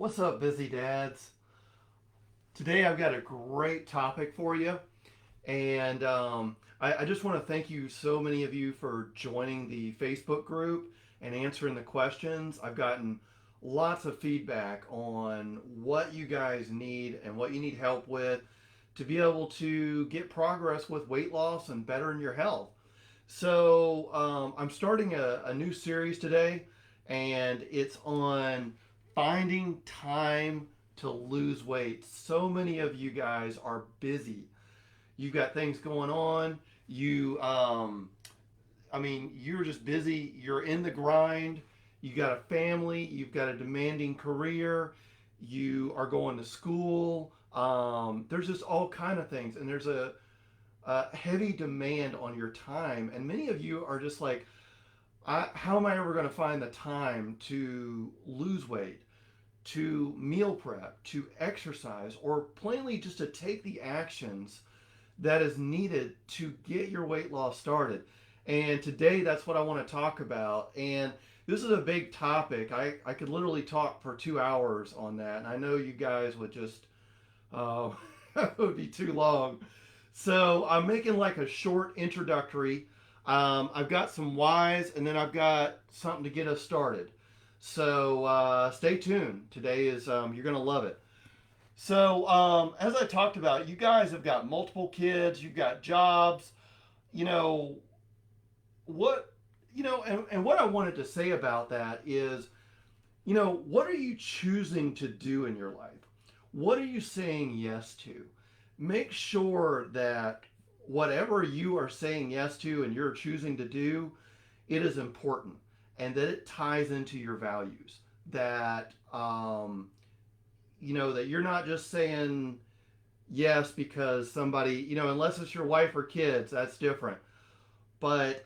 What's up, busy dads? Today I've got a great topic for you, and I just want to thank you, so many of you, for joining the Facebook group and answering the questions. I've gotten lots of feedback on what you guys need and what you need help with to be able to get progress with weight loss and bettering your health. So I'm starting a new series today, and it's on finding time to lose weight. So many of you guys are busy. You've got things going on. You're just busy. You're in the grind. You got a family. You've got a demanding career. You are going to school. There's just all kind of things, and there's a heavy demand on your time. And many of you are just like, how am I ever going to find the time to lose weight, to meal prep, to exercise, or plainly just to take the actions that is needed to get your weight loss started? And today, that's what I want to talk about. And this is a big topic. I could literally talk for 2 hours on that. And I know you guys would just, uh, it would be too long. So I'm making like a short introductory. I've got some whys, and then I've got something to get us started. So stay tuned. Today is you're gonna love it. So as I talked about, you guys have got multiple kids. You've got jobs. You know what? And what I wanted to say about that is, what are you choosing to do in your life? What are you saying yes to? Make sure that whatever you are saying yes to and you're choosing to do, it is important, and that it ties into your values. That you're not just saying yes because somebody, unless it's your wife or kids, that's different. But,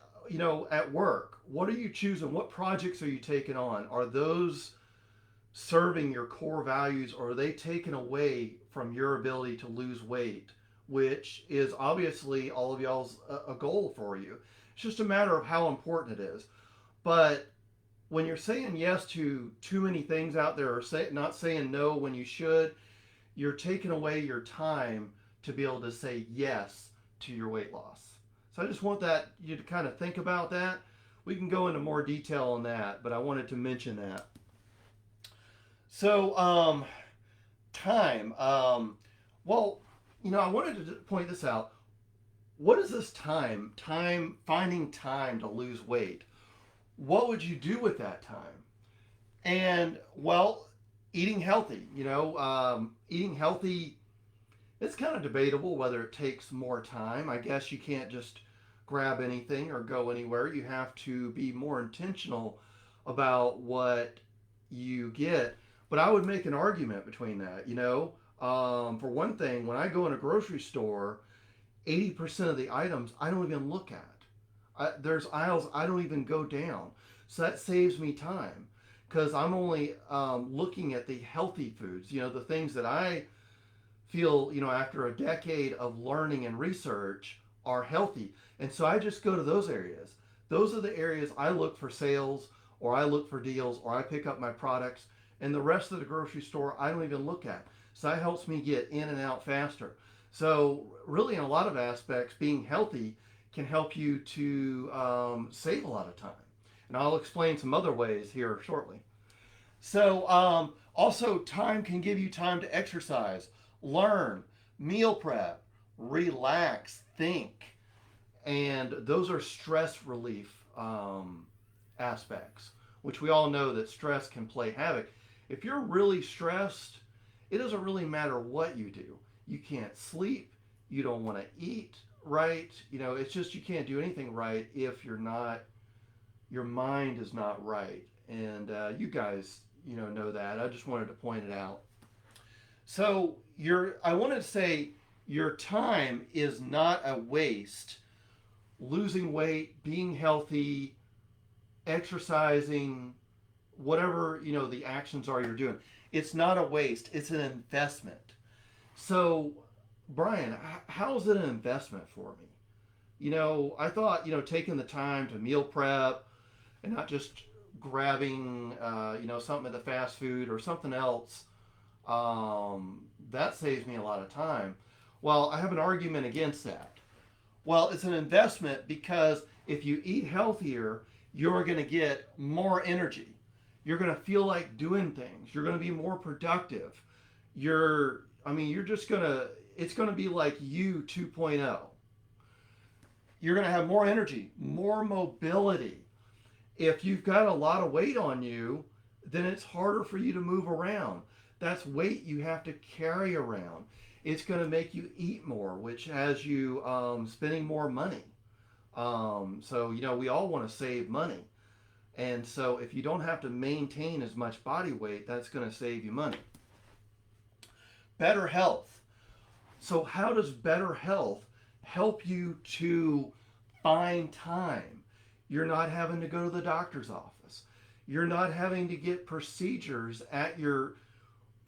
at work, what are you choosing? What projects are you taking on? Are those serving your core values, or are they taken away from your ability to lose weight, which is obviously all of y'all's a goal for you? It's just a matter of how important it is. But when you're saying yes to too many things out there, or not saying no when you should, you're taking away your time to be able to say yes to your weight loss. So I just want you to kind of think about that. We can go into more detail on that, but I wanted to mention that. So, time. Well, I wanted to point this out. What is this time? Finding time to lose weight. What would you do with that time? And, well, eating healthy. Eating healthy, it's kind of debatable whether it takes more time. I guess you can't just grab anything or go anywhere. You have to be more intentional about what you get. But I would make an argument between that. For one thing, when I go in a grocery store, 80% of the items I don't even look at. There's aisles I don't even go down. So that saves me time, because I'm only looking at the healthy foods, the things that I feel, after a decade of learning and research, are healthy. And so I just go to those areas. Those are the areas I look for sales, or I look for deals, or I pick up my products. And the rest of the grocery store I don't even look at. So that helps me get in and out faster. So really, in a lot of aspects, being healthy can help you to save a lot of time. And I'll explain some other ways here shortly. So also, time can give you time to exercise, learn, meal prep, relax, think. And those are stress relief aspects, which we all know that stress can play havoc. If you're really stressed, it doesn't really matter what you do. You can't sleep. You don't want to eat right. It's just you can't do anything right if your mind is not right. And you guys, know that. I just wanted to point it out. So I wanted to say your time is not a waste. Losing weight, being healthy, exercising, whatever the actions are you're doing, it's not a waste. It's an investment. So, Brian, how is it an investment for me? I thought taking the time to meal prep and not just grabbing, something at the fast food or something else, that saves me a lot of time. Well, I have an argument against that. Well, it's an investment because if you eat healthier, you're going to get more energy. You're going to feel like doing things. You're going to be more productive. You're just going to, it's going to be like you 2.0. You're going to have more energy, more mobility. If you've got a lot of weight on you, then it's harder for you to move around. That's weight you have to carry around. It's going to make you eat more, which has you spending more money. We all want to save money. And so if you don't have to maintain as much body weight, that's going to save you money. Better health. So how does better health help you to find time? You're not having to go to the doctor's office. You're not having to get procedures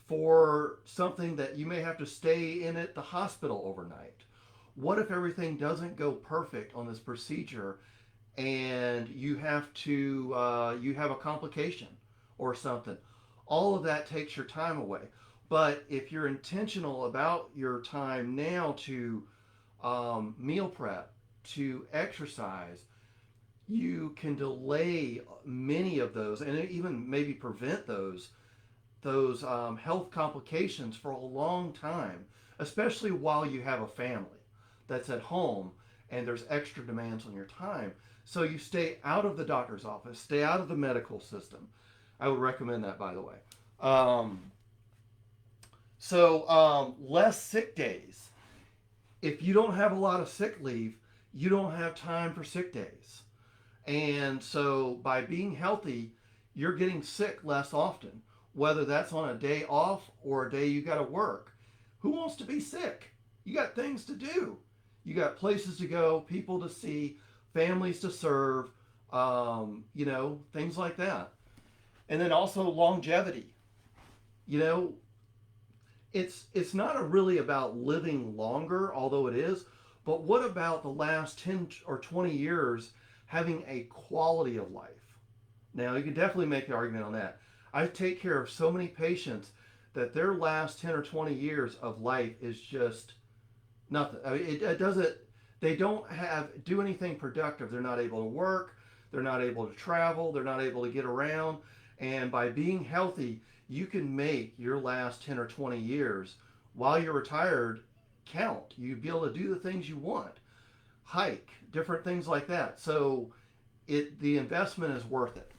for something that you may have to stay in at the hospital overnight. What if everything doesn't go perfect on this procedure and you have a complication or something? All of that takes your time away. But if you're intentional about your time now to meal prep, to exercise, you can delay many of those and even maybe prevent those health complications for a long time, especially while you have a family that's at home and there's extra demands on your time. So you stay out of the doctor's office, stay out of the medical system. I would recommend that, by the way. Less sick days. If you don't have a lot of sick leave, you don't have time for sick days. And so by being healthy, you're getting sick less often, whether that's on a day off or a day you got to work. Who wants to be sick? You got things to do. You got places to go, people to see, families to serve, things like that. And then also longevity. It's not really about living longer, although it is, but what about the last 10 or 20 years having a quality of life? Now, you can definitely make the argument on that. I take care of so many patients that their last 10 or 20 years of life is just nothing. They don't do anything productive. They're not able to work. They're not able to travel. They're not able to get around. And by being healthy, you can make your last 10 or 20 years while you're retired count. You'd be able to do the things you want, hike, different things like that. So the investment is worth it.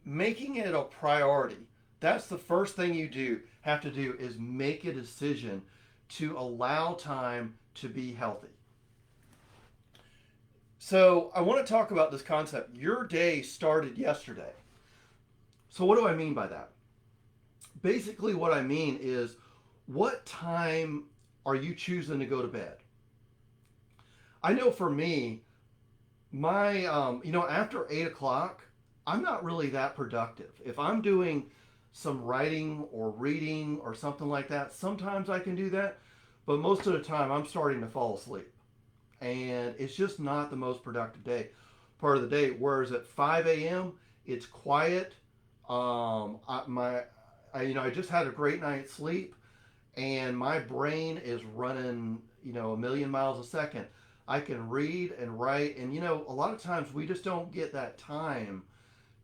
Making it a priority. That's the first thing you have to do is make a decision to allow time to be healthy. So I want to talk about this concept. Your day started yesterday. So what do I mean by that? Basically what I mean is, what time are you choosing to go to bed? I know for me, my, after 8 o'clock, I'm not really that productive. If I'm doing some writing or reading or something like that, sometimes I can do that, but most of the time I'm starting to fall asleep. And it's just not the most productive part of the day. Whereas at 5 a.m., it's quiet. I just had a great night's sleep, and my brain is running, a million miles a second. I can read and write, and a lot of times we just don't get that time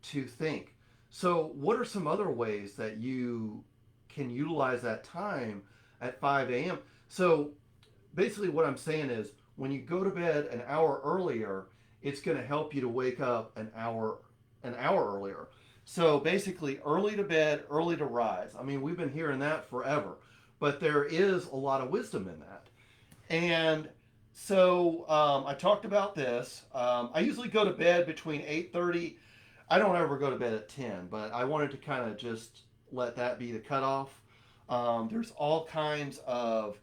to think. So what are some other ways that you can utilize that time at 5 a.m.? So basically what I'm saying is, when you go to bed an hour earlier, it's going to help you to wake up an hour earlier. So basically, early to bed, early to rise. I mean, we've been hearing that forever, but there is a lot of wisdom in that. And so I talked about this. I usually go to bed between 8:30. I don't ever go to bed at 10, but I wanted to kind of just let that be the cutoff. There's all kinds of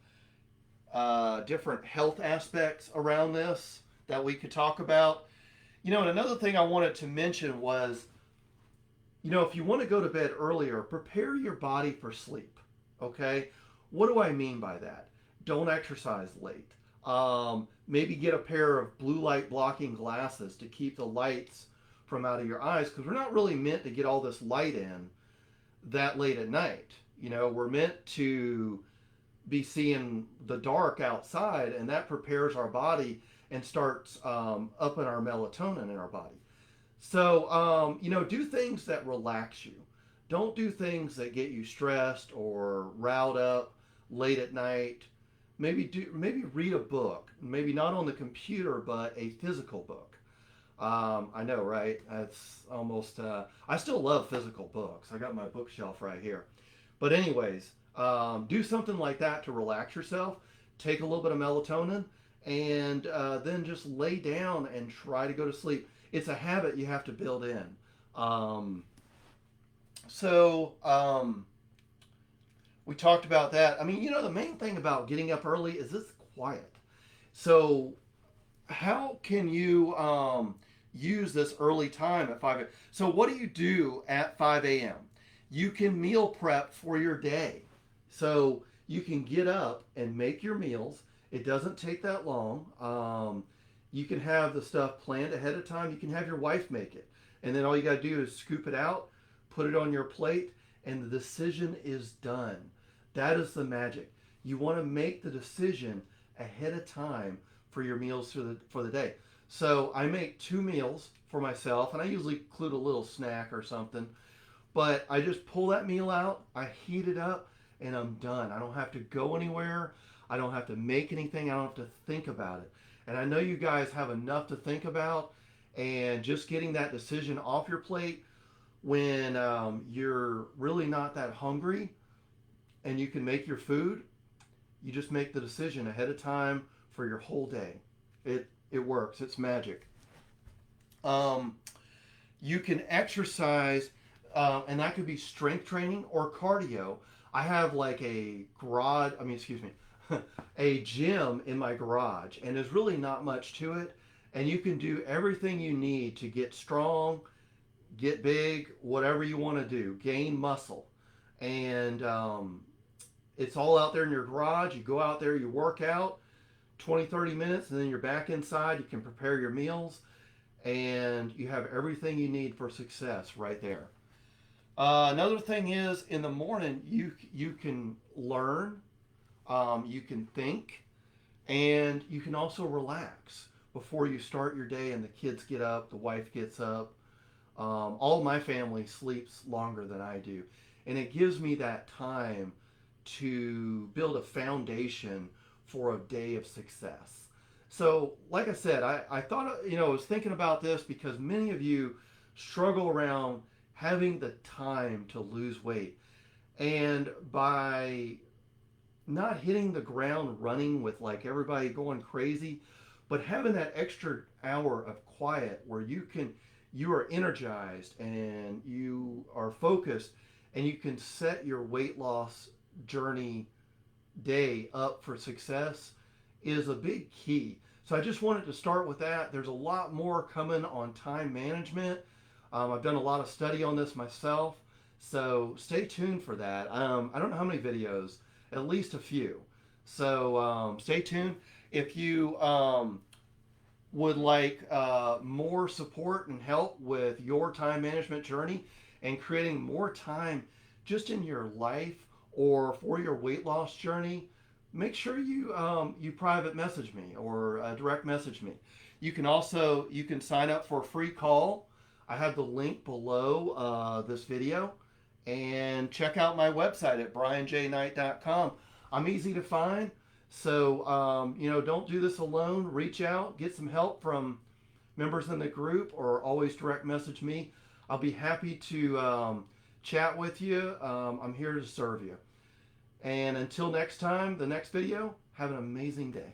different health aspects around this that we could talk about. And another thing I wanted to mention was, if you want to go to bed earlier, prepare your body for sleep. Okay? What do I mean by that? Don't exercise late. Maybe get a pair of blue light blocking glasses to keep the lights from out of your eyes, because we're not really meant to get all this light in that late at night. You know, we're meant to be seeing the dark outside, and that prepares our body and starts upping our melatonin in our body. So, you know, do things that relax you. Don't do things that get you stressed or riled up late at night. Maybe read a book. Maybe not on the computer, but a physical book. I know, right? That's almost. I still love physical books. I got my bookshelf right here. But anyways, do something like that to relax yourself. Take a little bit of melatonin, and then just lay down and try to go to sleep. It's a habit you have to build in. Um, so we talked about that. I mean, you know, the main thing about getting up early is it's quiet. So how can you use this early time at 5 a.m.? So what do you do at 5 a.m.? You can meal prep for your day. So you can get up and make your meals. It doesn't take that long. You can have the stuff planned ahead of time. You can have your wife make it. And then all you got to do is scoop it out, put it on your plate, and the decision is done. That is the magic. You want to make the decision ahead of time for your meals for the day. So I make 2 meals for myself, and I usually include a little snack or something. But I just pull that meal out, I heat it up, and I'm done. I don't have to go anywhere. I don't have to make anything. I don't have to think about it. And I know you guys have enough to think about, and just getting that decision off your plate when you're really not that hungry and you can make your food, you just make the decision ahead of time for your whole day. It works. It's magic. You can exercise, and that could be strength training or cardio. I have like a garage, a gym in my garage, and there's really not much to it. And you can do everything you need to get strong, get big, whatever you want to do, gain muscle. And it's all out there in your garage. You go out there, you work out 20, 30 minutes, and then you're back inside. You can prepare your meals, and you have everything you need for success right there. Another thing is, in the morning, you can learn, you can think, and you can also relax before you start your day and the kids get up, the wife gets up. All of my family sleeps longer than I do. And it gives me that time to build a foundation for a day of success. So, like I said, I thought, I was thinking about this because many of you struggle around having the time to lose weight. And by not hitting the ground running with like everybody going crazy, but having that extra hour of quiet where you are energized and you are focused, and you can set your weight loss journey day up for success is a big key. So I just wanted to start with that. There's a lot more coming on time management. I've done a lot of study on this myself, so stay tuned for that. I don't know how many videos, at least a few. So stay tuned. If you would like more support and help with your time management journey and creating more time just in your life or for your weight loss journey, make sure you private message me or direct message me. You can sign up for a free call. I have the link below this video, and check out my website at brianjknight.com. I'm easy to find. So, don't do this alone. Reach out, get some help from members in the group, or always direct message me. I'll be happy to chat with you. I'm here to serve you. And until next time, the next video, have an amazing day.